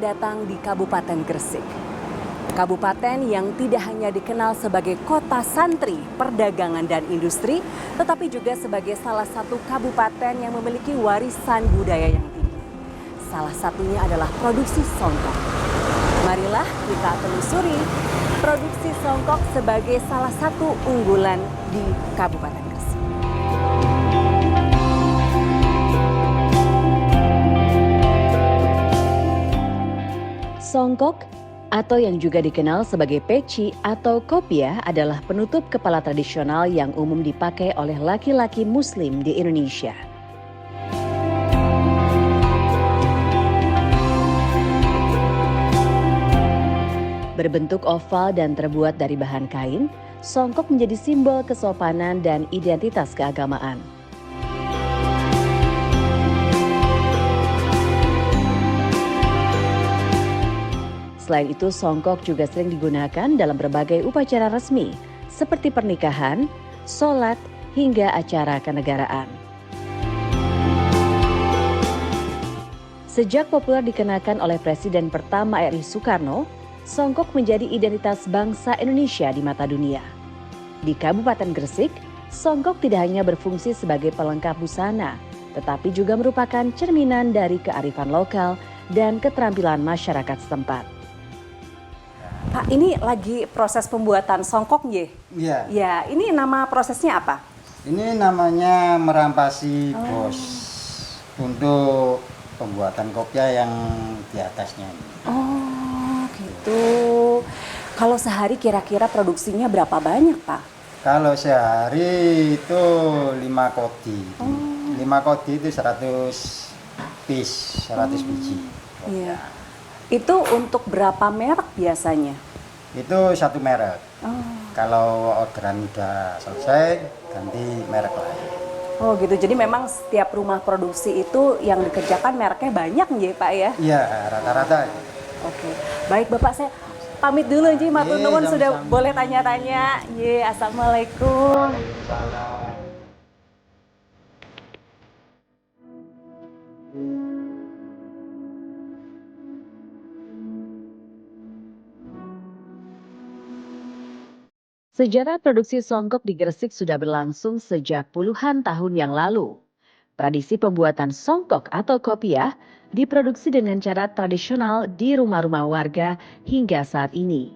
datang di Kabupaten Gresik. Kabupaten yang tidak hanya dikenal sebagai kota santri, perdagangan dan industri, tetapi juga sebagai salah satu kabupaten yang memiliki warisan budaya yang tinggi. Salah satunya adalah produksi songkok. Marilah kita telusuri produksi songkok sebagai salah satu unggulan di Kabupaten Gresik. Songkok atau yang juga dikenal sebagai peci atau kopiah adalah penutup kepala tradisional yang umum dipakai oleh laki-laki Muslim di Indonesia. Berbentuk oval dan terbuat dari bahan kain, songkok menjadi simbol kesopanan dan identitas keagamaan. Selain itu, songkok juga sering digunakan dalam berbagai upacara resmi, seperti pernikahan, sholat, hingga acara kenegaraan. Sejak populer dikenakan oleh Presiden pertama RI Soekarno, songkok menjadi identitas bangsa Indonesia di mata dunia. Di Kabupaten Gresik, songkok tidak hanya berfungsi sebagai pelengkap busana, tetapi juga merupakan cerminan dari kearifan lokal dan keterampilan masyarakat setempat. Pak, ini lagi proses pembuatan songkok, nggih? Iya. Ya, ini nama prosesnya apa? Ini namanya merampasi bos untuk pembuatan kopiah yang di atasnya ini. Oh, gitu. Kalau sehari kira-kira produksinya berapa banyak, Pak? Kalau sehari itu 5 kodi. 5 kodi itu 100 piece, 100 biji. Iya. Itu untuk berapa merek biasanya? Itu satu merek. Oh. Kalau orderan udah selesai, ganti merek lain. Oh gitu, jadi memang setiap rumah produksi itu yang dikerjakan mereknya banyak nggih Pak ya? Iya, rata-rata. Oke, baik Bapak, saya pamit dulu nggih, matur nuwun sudah boleh tanya-tanya. Nggih, assalamualaikum. Sejarah produksi songkok di Gresik sudah berlangsung sejak puluhan tahun yang lalu. Tradisi pembuatan songkok atau kopiah diproduksi dengan cara tradisional di rumah-rumah warga hingga saat ini.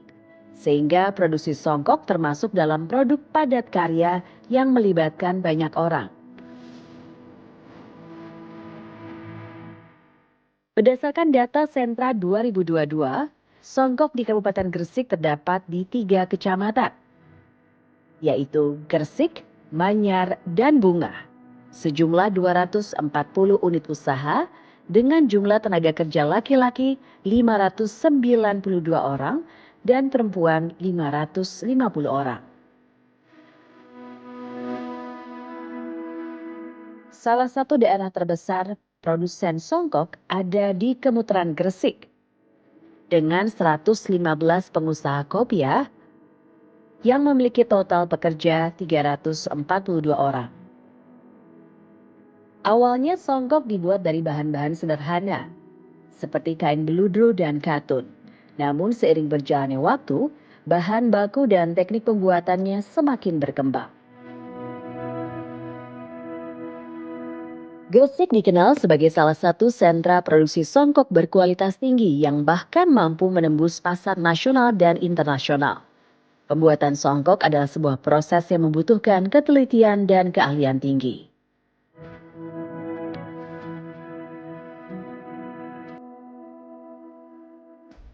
Sehingga produksi songkok termasuk dalam produk padat karya yang melibatkan banyak orang. Berdasarkan data Sentra 2022, songkok di Kabupaten Gresik terdapat di 3 kecamatan, yaitu Gresik, Manyar, dan Bunga. Sejumlah 240 unit usaha dengan jumlah tenaga kerja laki-laki 592 orang dan perempuan 550 orang. Salah satu daerah terbesar produsen songkok ada di Kemutaran Gresik dengan 115 pengusaha kopiah yang memiliki total pekerja 342 orang. Awalnya songkok dibuat dari bahan-bahan sederhana, seperti kain beludru dan katun. Namun seiring berjalannya waktu, bahan baku dan teknik pembuatannya semakin berkembang. Gresik dikenal sebagai salah satu sentra produksi songkok berkualitas tinggi yang bahkan mampu menembus pasar nasional dan internasional. Pembuatan songkok adalah sebuah proses yang membutuhkan ketelitian dan keahlian tinggi.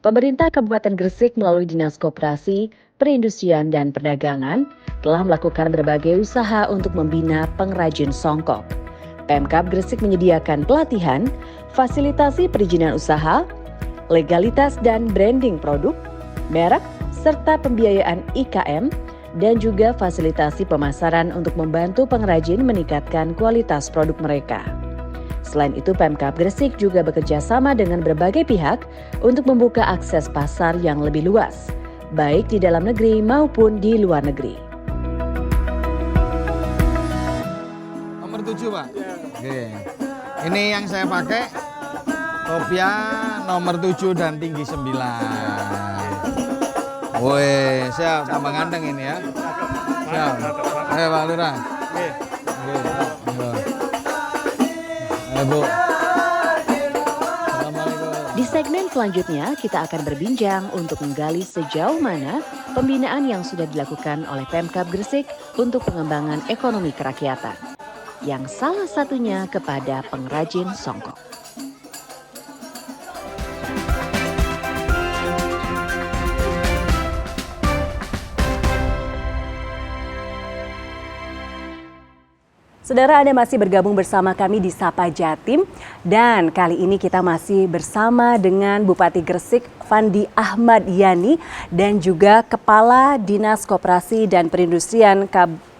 Pemerintah Kabupaten Gresik melalui Dinas Koperasi, Perindustrian dan Perdagangan telah melakukan berbagai usaha untuk membina pengrajin songkok. Pemkab Gresik menyediakan pelatihan, fasilitasi perizinan usaha, legalitas dan branding produk, merek, serta pembiayaan IKM, dan juga fasilitasi pemasaran untuk membantu pengrajin meningkatkan kualitas produk mereka. Selain itu, Pemkab Gresik juga bekerja sama dengan berbagai pihak untuk membuka akses pasar yang lebih luas, baik di dalam negeri maupun di luar negeri. Nomor 7, Pak. Oke. Ini yang saya pakai kopiah nomor 7 dan tinggi 9. Woi, siap tambah ganteng ini ya. Siap. Ayo Pak Lurah. Oke. Ayo Bu. Di segmen selanjutnya, kita akan berbincang untuk menggali sejauh mana pembinaan yang sudah dilakukan oleh Pemkab Gresik untuk pengembangan ekonomi kerakyatan, yang salah satunya kepada pengrajin songkok. Saudara, Anda masih bergabung bersama kami di Sapa Jatim, dan kali ini kita masih bersama dengan Bupati Gresik Fandi Ahmad Yani dan juga Kepala Dinas Koperasi dan Perindustrian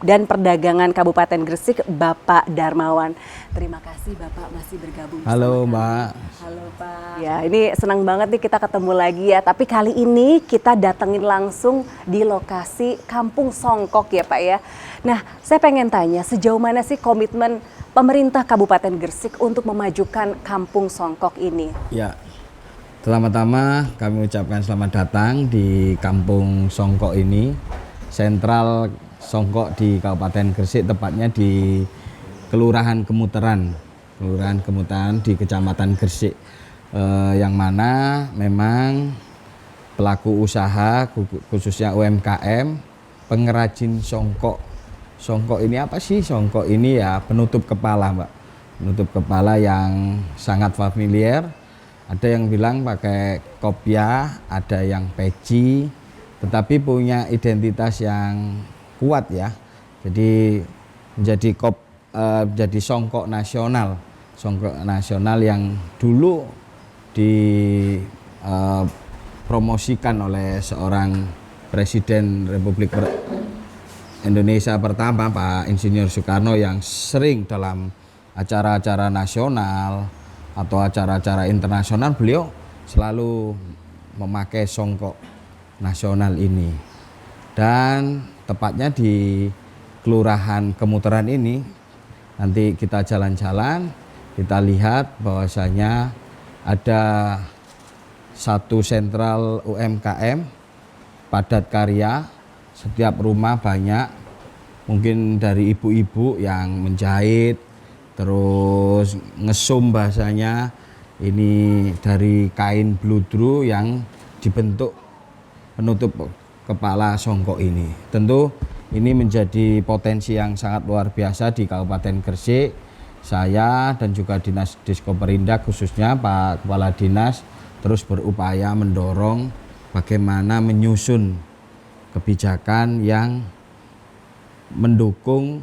dan Perdagangan Kabupaten Gresik, Bapak Darmawan. Terima kasih Bapak masih bergabung bersama Halo kami. Mbak. Halo Pak. Ya, ini senang banget nih kita ketemu lagi ya. Tapi kali ini kita datengin langsung di lokasi Kampung Songkok ya Pak ya. Nah, saya pengen tanya sejauh mana sih komitmen pemerintah Kabupaten Gresik untuk memajukan Kampung Songkok ini? Ya, pertama-tama kami ucapkan selamat datang di Kampung Songkok ini. Sentral Songkok di Kabupaten Gresik, tepatnya di Kelurahan Kemuteran di Kecamatan Gresik. Yang mana memang pelaku usaha khususnya UMKM pengrajin songkok. Songkok ini apa sih? Songkok ini ya penutup kepala Mbak. Penutup kepala yang sangat familiar. Ada yang bilang pakai kopiah, ada yang peci, tetapi punya identitas yang kuat ya. Jadi menjadi songkok nasional. Songkok nasional yang dulu dipromosikan oleh seorang Presiden Republik Indonesia pertama, Pak Insinyur Soekarno, yang sering dalam acara-acara nasional atau acara-acara internasional beliau selalu memakai songkok nasional ini. Dan tepatnya di Kelurahan Kemuteran ini, nanti kita jalan-jalan, kita lihat bahwasanya ada satu sentral UMKM padat karya. Setiap rumah banyak, mungkin dari ibu-ibu yang menjahit, terus ngesum bahasanya, ini dari kain bludru yang dibentuk penutup kepala songkok ini. Tentu ini menjadi potensi yang sangat luar biasa di Kabupaten Gresik. Saya dan juga Dinas Diskoperindak khususnya Pak Kepala Dinas terus berupaya mendorong bagaimana menyusun kebijakan yang mendukung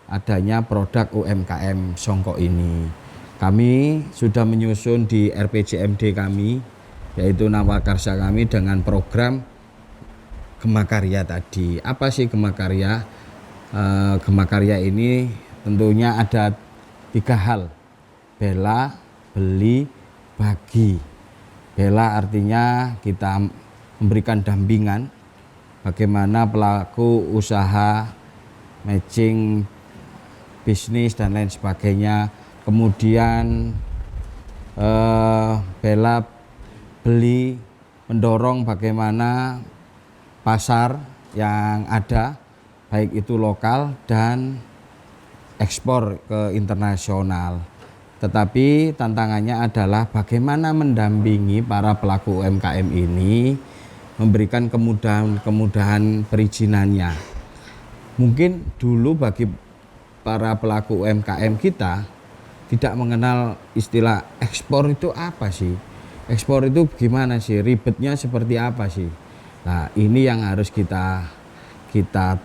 adanya produk UMKM songkok ini. Kami sudah menyusun di RPJMD kami, yaitu Nawakarsa kami, dengan program Gemakarya tadi. Apa sih Gemakarya? Gemakarya ini tentunya ada 3 hal: bela, beli, bagi. Bela artinya kita memberikan dampingan bagaimana pelaku usaha, matching bisnis dan lain sebagainya. Kemudian bela beli, mendorong bagaimana pasar yang ada, baik itu lokal dan ekspor ke internasional. Tetapi tantangannya adalah bagaimana mendampingi para pelaku UMKM ini, memberikan kemudahan perizinannya. Mungkin dulu bagi para pelaku UMKM kita tidak mengenal istilah ekspor itu apa sih? Ekspor itu gimana sih? Ribetnya seperti apa sih? Nah, ini yang harus kita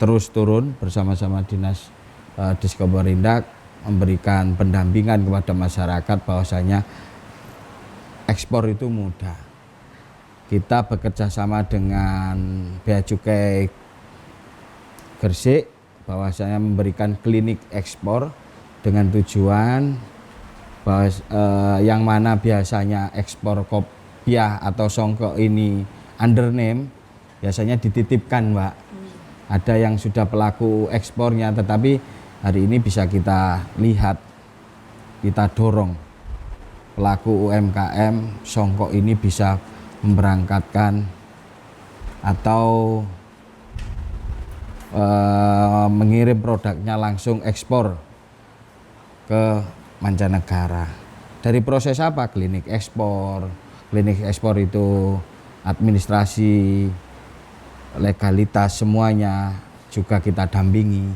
terus turun bersama-sama Dinas Diskoperindak, memberikan pendampingan kepada masyarakat bahwasanya ekspor itu mudah. Kita bekerja sama dengan Bea Cukai Gresik bahwasanya memberikan klinik ekspor dengan tujuan bahwa yang mana biasanya ekspor kopiah atau songkok ini undername biasanya dititipkan Mbak. Ada yang sudah pelaku ekspornya, tetapi hari ini bisa kita lihat, kita dorong pelaku UMKM Songkok ini bisa memberangkatkan atau mengirim produknya langsung ekspor ke mancanegara. Dari proses apa? Klinik ekspor. Klinik ekspor itu administrasi, legalitas semuanya juga kita dampingi.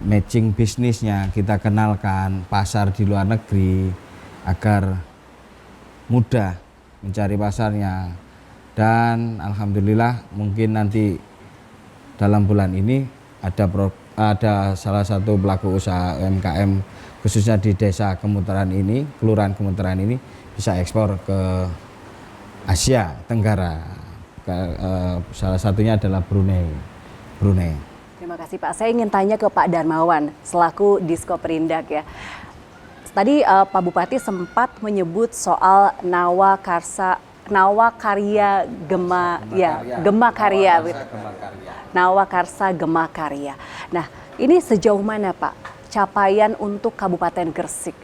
Matching bisnisnya kita kenalkan, pasar di luar negeri agar mudah mencari pasarnya. Dan alhamdulillah mungkin nanti dalam bulan ini ada salah satu pelaku usaha UMKM khususnya di desa Kemutaran ini, kelurahan Kemutaran ini bisa ekspor ke Asia Tenggara. Salah satunya adalah Brunei. Terima kasih Pak. Saya ingin tanya ke Pak Darmawan selaku Diskoperindak ya. Tadi Pak Bupati sempat menyebut soal Nawa Karya Gema Karya. Nawa Karsa Gema Karya. Nah, ini sejauh mana Pak capaian untuk Kabupaten Gresik?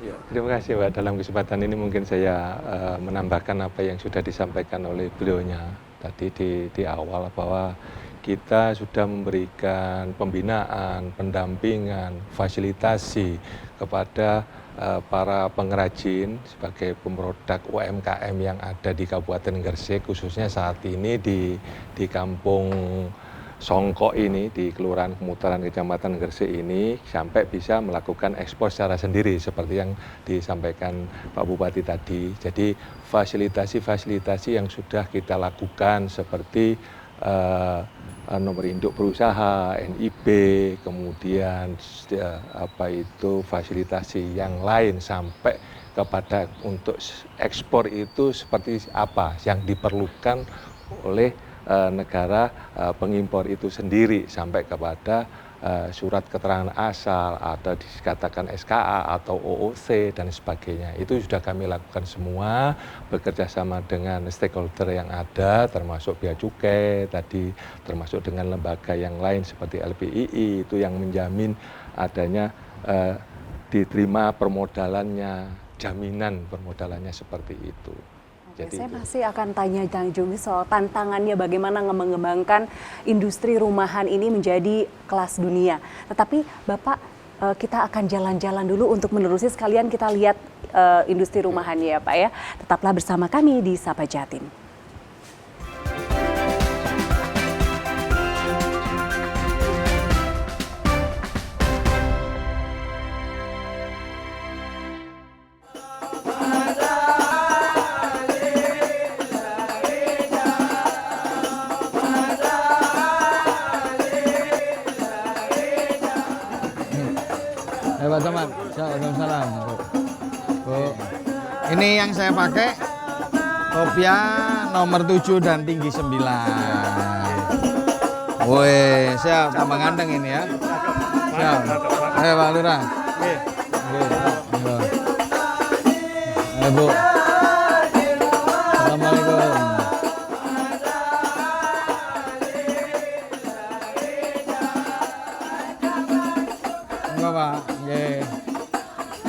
Ya, terima kasih Pak. Dalam kesempatan ini mungkin saya menambahkan apa yang sudah disampaikan oleh beliaunya tadi di awal, bahwa kita sudah memberikan pembinaan, pendampingan, fasilitasi kepada para pengrajin sebagai pemrodak UMKM yang ada di Kabupaten Gresik, khususnya saat ini di Kampung Songkok ini, di Kelurahan Kemutaran Kecamatan Gresik ini, sampai bisa melakukan ekspor secara sendiri seperti yang disampaikan Pak Bupati tadi. Jadi fasilitasi yang sudah kita lakukan seperti nomor induk berusaha, NIB, kemudian fasilitasi yang lain sampai kepada untuk ekspor itu seperti apa yang diperlukan oleh negara pengimpor itu sendiri, sampai kepada surat keterangan asal atau dikatakan SKA atau OOC dan sebagainya. Itu sudah kami lakukan semua bekerja sama dengan stakeholder yang ada, termasuk Bea Cukai tadi, termasuk dengan lembaga yang lain seperti LPII itu yang menjamin adanya diterima permodalannya, jaminan permodalannya seperti itu. Oke, saya masih akan tanya juga soal tantangannya bagaimana mengembangkan industri rumahan ini menjadi kelas dunia. Tetapi Bapak, kita akan jalan-jalan dulu untuk menerusi, sekalian kita lihat industri rumahannya ya Pak ya. Tetaplah bersama kami di Sapa Jatim. Pak teman, Waalaikumsalam. Bu, ini yang saya pakai kopia nomor 7 dan tinggi 9. Woi, siap, tambah ganteng ini ya. Siap. Ayo Pak Lurah. Ayo Bu. Assalamualaikum. Pak.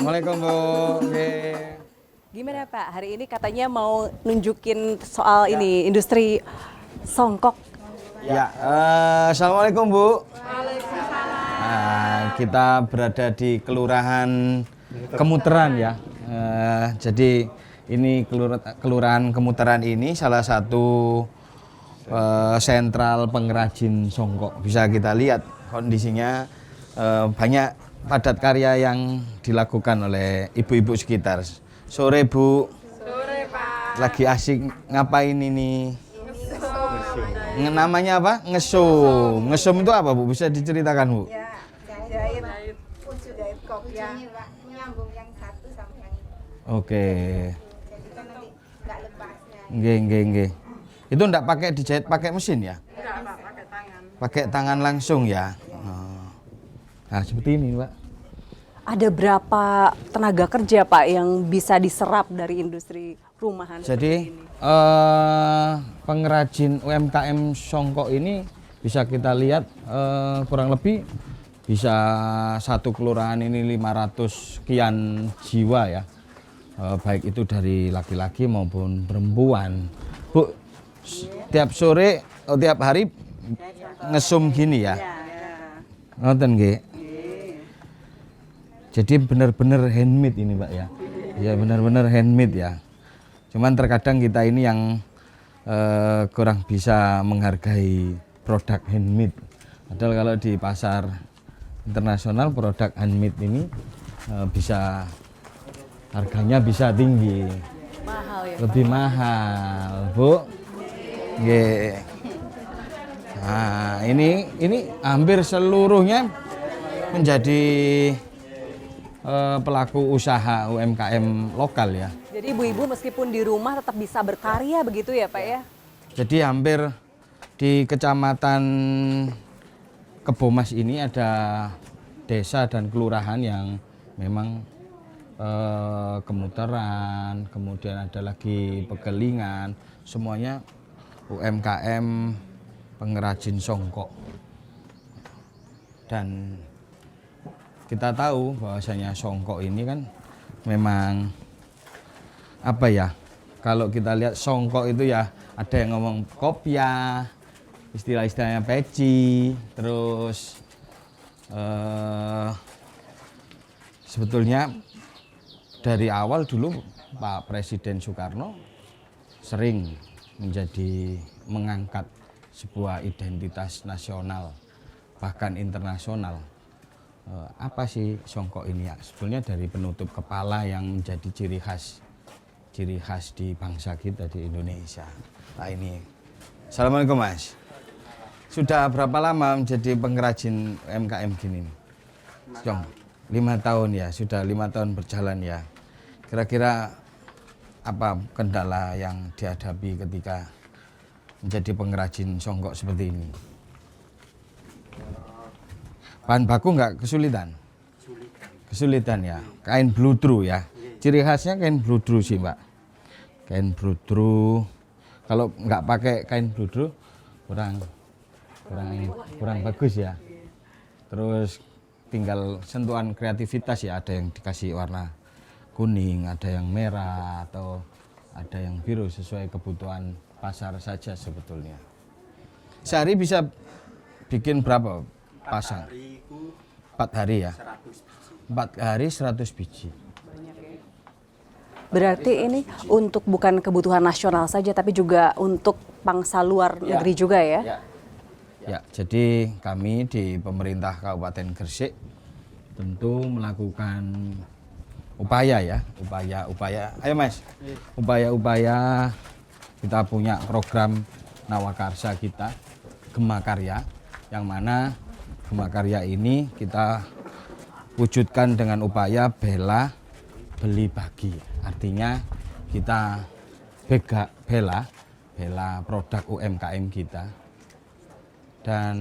Assalamualaikum Bu. Gimana Pak, hari ini katanya mau nunjukin soal ini industri songkok. Ya, Assalamualaikum Bu. Waalaikumsalam. Kita berada di Kelurahan Kemutaran ya. Jadi ini Kelurahan Kemutaran ini salah satu sentral pengrajin songkok. Bisa kita lihat kondisinya, banyak padat karya yang dilakukan oleh ibu-ibu sekitar. Sore Bu. Sore Pak. Lagi asik ngapain ini? Namanya apa? Ngesum. Ngesum itu apa Bu? Bisa diceritakan Bu? Ya, jahit kopiah, menyambung yang satu sama yang ini. Oke. Jadi kan nanti nggak lepasnya. Nggih. Itu enggak pakai dijahit pakai mesin ya? Enggak, Pak, pakai tangan. Pakai tangan langsung ya? Nah, seperti ini, Pak. Ada berapa tenaga kerja Pak yang bisa diserap dari industri rumahan? Jadi pengrajin UMKM songkok ini bisa kita lihat kurang lebih bisa satu kelurahan ini 500 sekian jiwa ya. baik itu dari laki-laki maupun perempuan. Bu, tiap sore atau tiap hari ngesum gini ya? Ngoten nggih. Jadi benar-benar handmade ini Pak ya? Ya benar-benar handmade ya. Cuman terkadang kita ini yang kurang bisa menghargai produk handmade. Padahal kalau di pasar internasional produk handmade ini bisa harganya bisa tinggi. Mahal ya. Lebih mahal, Bu. Nggih. Nah, ini hampir seluruhnya menjadi pelaku usaha UMKM lokal ya. Jadi ibu-ibu meskipun di rumah tetap bisa berkarya begitu ya Pak ya? Jadi hampir di Kecamatan Kebomas ini ada desa dan kelurahan yang memang Kemuteran, kemudian ada lagi Pegelingan, semuanya UMKM pengrajin songkok. Dan kita tahu bahwasanya songkok ini kan memang apa ya, kalau kita lihat songkok itu ya ada yang ngomong kopya, istilah-istilahnya peci, terus sebetulnya dari awal dulu Pak Presiden Soekarno sering mengangkat sebuah identitas nasional bahkan internasional. Apa sih songkok ini ya? Sebetulnya dari penutup kepala yang menjadi ciri khas di bangsa kita di Indonesia. Nah ini, Assalamualaikum Mas. Sudah berapa lama menjadi pengrajin UMKM gini? 5 tahun ya, sudah 5 tahun berjalan ya. Kira-kira apa kendala yang dihadapi ketika menjadi pengrajin songkok seperti ini? Bahan baku nggak kesulitan? Kesulitan ya. Kain bludru ya. Ciri khasnya kain bludru sih Mbak. Kain bludru. Kalau nggak pakai kain bludru kurang bagus ya. Terus tinggal sentuhan kreativitas ya. Ada yang dikasih warna kuning, ada yang merah atau ada yang biru sesuai kebutuhan pasar saja sebetulnya. Sehari bisa bikin berapa pasang? 4 hari ya? 4 hari 100 biji. Berarti ini untuk bukan kebutuhan nasional saja tapi juga untuk pangsa luar negeri juga ya? Ya, jadi kami di pemerintah Kabupaten Gresik tentu melakukan upaya. Ayo Mas, upaya kita punya program Nawakarsa kita, Gema Karya, yang mana Gema Karya ini kita wujudkan dengan upaya bela, beli, bagi. Artinya kita bela produk UMKM kita. Dan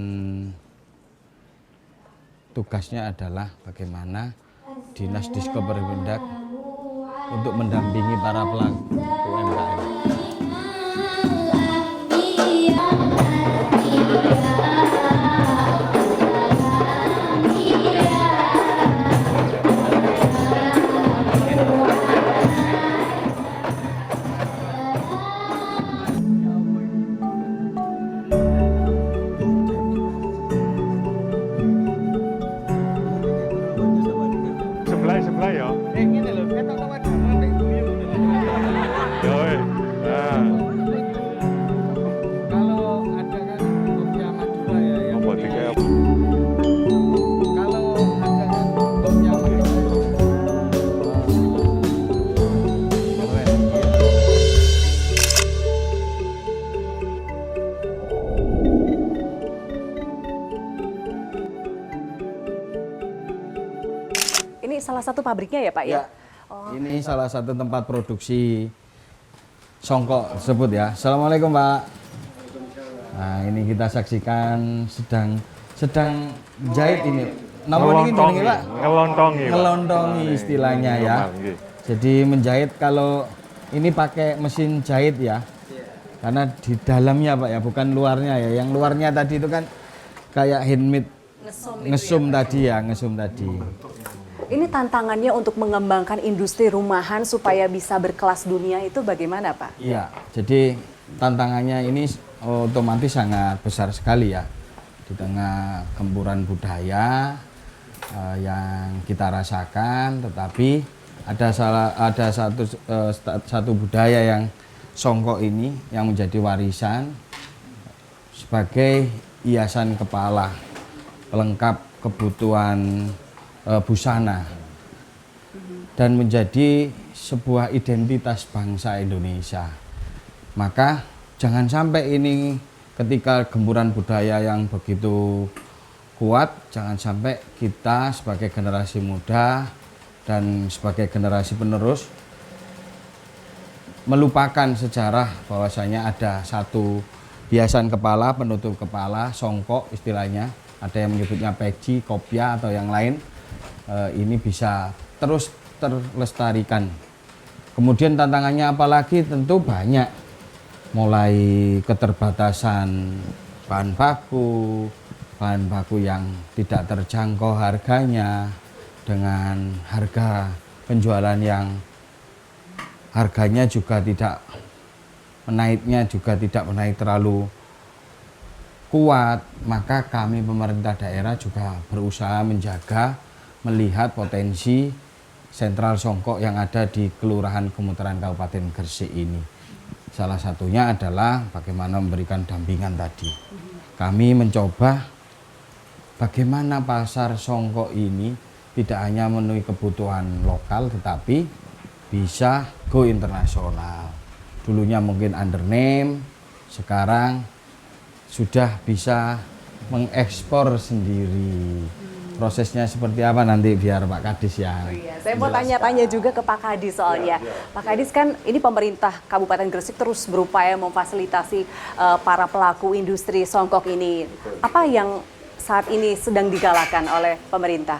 tugasnya adalah bagaimana Dinas Diskopermendak untuk mendampingi para pelaku UMKM. Sebelah ya. Yoi. Nah. Kalau ada kan kopya Madura ya yang Apa tiga? kalau ada kan kopya Ini salah satu pabriknya ya Pak ya? Ini salah satu tempat produksi songkok tersebut ya. Assalamualaikum Pak. Nah ini kita saksikan sedang jahit ini. Nama ini jenenge, Pak? Ngelontongi. Pak. Ngelontongi istilahnya ya. Nggih. Jadi menjahit kalau ini pakai mesin jahit ya. Karena di dalamnya Pak ya, bukan luarnya ya. Yang luarnya tadi itu kan kayak handmade ngesum tadi ya, ngesum tadi. Ini tantangannya untuk mengembangkan industri rumahan supaya bisa berkelas dunia itu bagaimana, Pak? Iya, jadi tantangannya ini otomatis sangat besar sekali ya. Di tengah gempuran budaya yang kita rasakan, tetapi ada satu budaya yang songkok ini yang menjadi warisan sebagai hiasan kepala, pelengkap kebutuhan busana, dan menjadi sebuah identitas bangsa Indonesia. Maka jangan sampai ini ketika gempuran budaya yang begitu kuat, jangan sampai kita sebagai generasi muda dan sebagai generasi penerus melupakan sejarah bahwasanya ada satu hiasan kepala, penutup kepala, songkok istilahnya, ada yang menyebutnya peci, kopya atau yang lain, ini bisa terus terlestarikan. Kemudian tantangannya apalagi tentu banyak, mulai keterbatasan bahan baku yang tidak terjangkau harganya, dengan harga penjualan yang harganya juga tidak menaik terlalu kuat. Maka kami pemerintah daerah juga berusaha menjaga, melihat potensi sentral songkok yang ada di Kelurahan Gemutaran Kabupaten Gresik ini. Salah satunya adalah bagaimana memberikan dampingan tadi. Kami mencoba bagaimana pasar songkok ini tidak hanya memenuhi kebutuhan lokal, tetapi bisa go internasional. Dulunya mungkin undername, sekarang sudah bisa mengekspor sendiri. Prosesnya seperti apa nanti biar Pak Kadis yang Saya mau tanya-tanya juga ke Pak Kadis soalnya. Pak Kadis, kan ini pemerintah Kabupaten Gresik terus berupaya memfasilitasi para pelaku industri songkok ini. Apa yang saat ini sedang digalakan oleh pemerintah?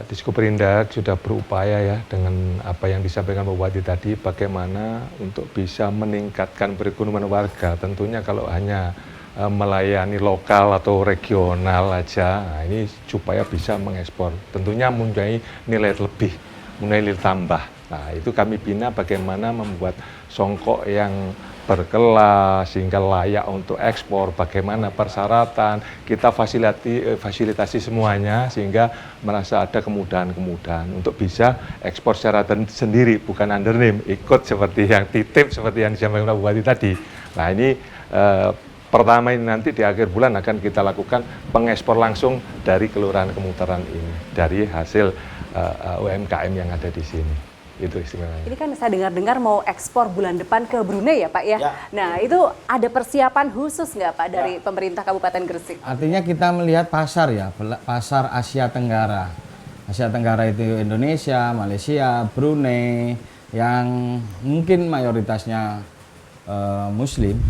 Diskoperindak sudah berupaya ya dengan apa yang disampaikan Pak Bupati tadi, bagaimana untuk bisa meningkatkan perekonomian warga. Tentunya kalau hanya melayani lokal atau regional aja, nah ini supaya bisa mengekspor. Tentunya mempunyai nilai lebih, mempunyai nilai tambah. Nah itu kami bina bagaimana membuat songkok yang berkelas sehingga layak untuk ekspor, bagaimana persyaratan, kita fasilitasi semuanya sehingga merasa ada kemudahan-kemudahan untuk bisa ekspor secara sendiri, bukan undername, ikut seperti yang titip, seperti yang disampaikan Pak Bupati tadi. Nah ini pertama ini nanti di akhir bulan akan kita lakukan pengekspor langsung dari Kelurahan Gemutaran ini, dari hasil UMKM yang ada di sini. Itu istimewanya. Ini kan saya dengar-dengar mau ekspor bulan depan ke Brunei ya Pak ya? Nah itu ada persiapan khusus nggak Pak dari pemerintah Kabupaten Gresik? Artinya kita melihat pasar ya, pasar Asia Tenggara. Asia Tenggara itu Indonesia, Malaysia, Brunei, yang mungkin mayoritasnya Muslim.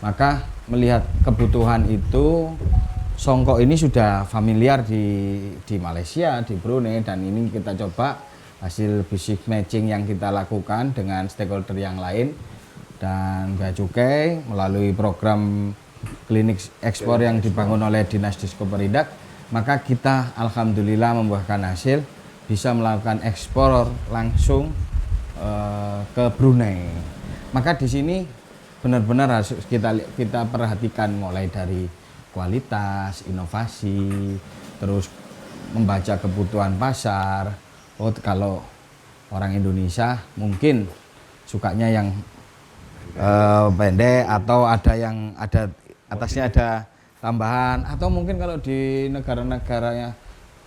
Maka melihat kebutuhan itu, songkok ini sudah familiar di Malaysia, di Brunei, dan ini kita coba hasil bisnis matching yang kita lakukan dengan stakeholder yang lain, dan Bea Cukai melalui program klinik ekspor yang dibangun oleh Dinas Diskoperindak, maka kita alhamdulillah membuahkan hasil bisa melakukan ekspor langsung ke Brunei. Maka di sini benar-benar harus kita perhatikan mulai dari kualitas, inovasi, terus membaca kebutuhan pasar. Oh, kalau orang Indonesia mungkin sukanya yang pendek, atau ada yang ada atasnya ada tambahan, atau mungkin kalau di negara-negara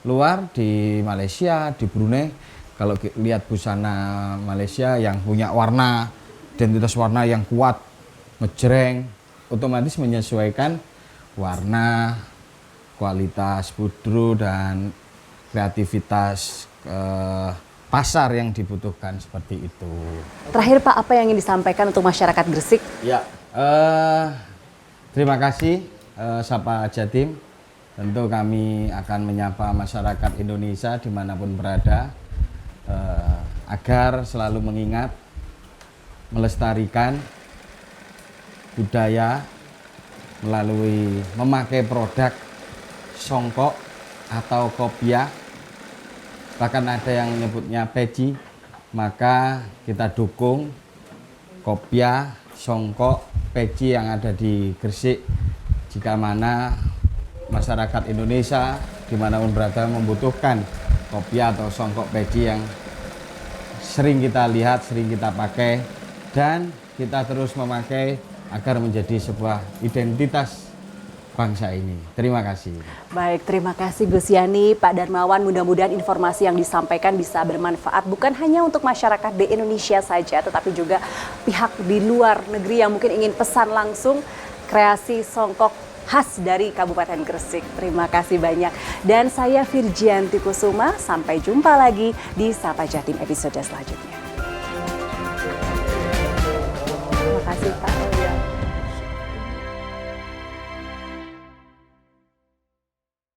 luar, di Malaysia, di Brunei, kalau lihat busana Malaysia yang punya warna, identitas warna yang kuat, ngejreng, otomatis menyesuaikan warna, kualitas budru, dan kreativitas pasar yang dibutuhkan seperti itu. Terakhir Pak, apa yang ingin disampaikan untuk masyarakat Gresik? Ya, terima kasih Sapa Jatim. Tentu kami akan menyapa masyarakat Indonesia dimanapun berada, agar selalu mengingat, melestarikan budaya melalui memakai produk songkok atau kopiah bahkan ada yang menyebutnya peci, maka kita dukung kopiah, songkok, peci yang ada di Gresik. Jika mana masyarakat Indonesia dimanapun berada membutuhkan kopiah atau songkok peci yang sering kita lihat, sering kita pakai, dan kita terus memakai agar menjadi sebuah identitas bangsa ini. Terima kasih. Baik, terima kasih Gus Yani, Pak Darmawan. Mudah-mudahan informasi yang disampaikan bisa bermanfaat bukan hanya untuk masyarakat di Indonesia saja, tetapi juga pihak di luar negeri yang mungkin ingin pesan langsung kreasi songkok khas dari Kabupaten Gresik. Terima kasih banyak. Dan saya Virgianti Kusuma, sampai jumpa lagi di Sapa Jatim episode selanjutnya. Terima kasih Pak.